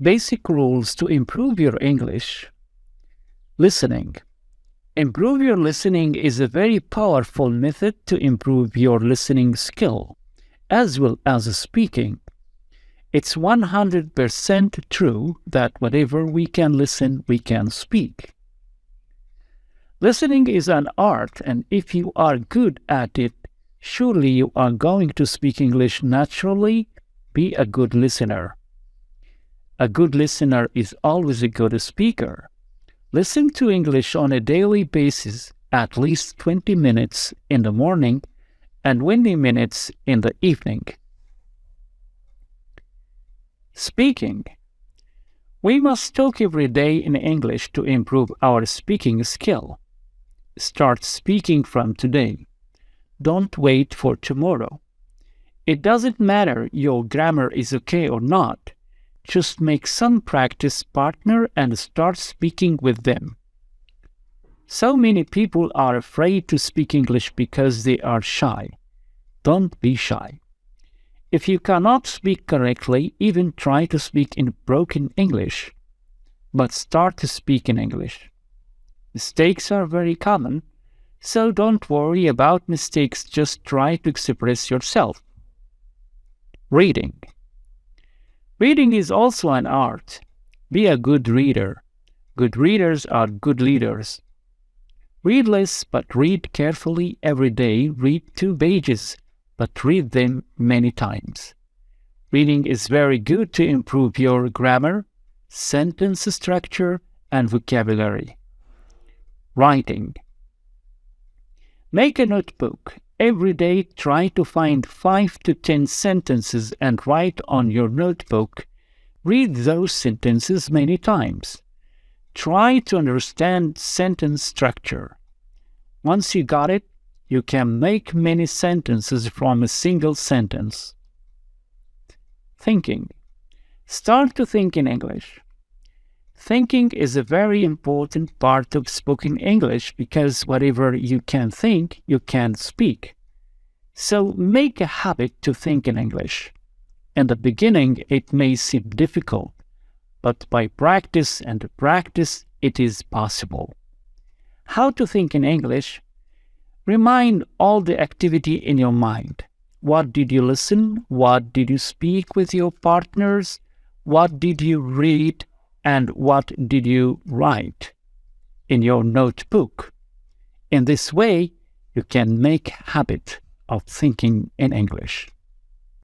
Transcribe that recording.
Basic rules to improve your English. Listening. Improve your listening is a very powerful method to improve your listening skill, as well as speaking. It's 100% true that whatever we can listen, we can speak. Listening is an art, and if you are good at it, surely you are going to speak English naturally. Be a good listener. A good listener is always a good speaker. Listen to English on a daily basis, at least 20 minutes in the morning and 20 minutes in the evening. Speaking. We must talk every day in English to improve our speaking skill. Start speaking from today. Don't wait for tomorrow. It doesn't matter your grammar is okay or not. Just make some practice partner and start speaking with them. So many people are afraid to speak English because they are shy. Don't be shy. If you cannot speak correctly, even try to speak in broken English. But start to speak in English. Mistakes are very common, so don't worry about mistakes, just try to express yourself. Reading. Reading is also an art. Be a good reader. Good readers are good leaders. Read less, but read carefully every day. Read 2 pages, but read them many times. Reading is very good to improve your grammar, sentence structure, and vocabulary. Writing. Make a notebook. Every day, try to find 5 to 10 sentences and write on your notebook. Read those sentences many times. Try to understand sentence structure. Once you got it, you can make many sentences from a single sentence. Thinking. Start to think in English. Thinking is a very important part of spoken English because whatever you can think, you can speak. So make a habit to think in English. In the beginning, it may seem difficult, but by practice and practice, it is possible. How to think in English? Remind all the activity in your mind. What did you listen? What did you speak with your partners? What did you read? And what did you write in your notebook? In this way, you can make a habit of thinking in English.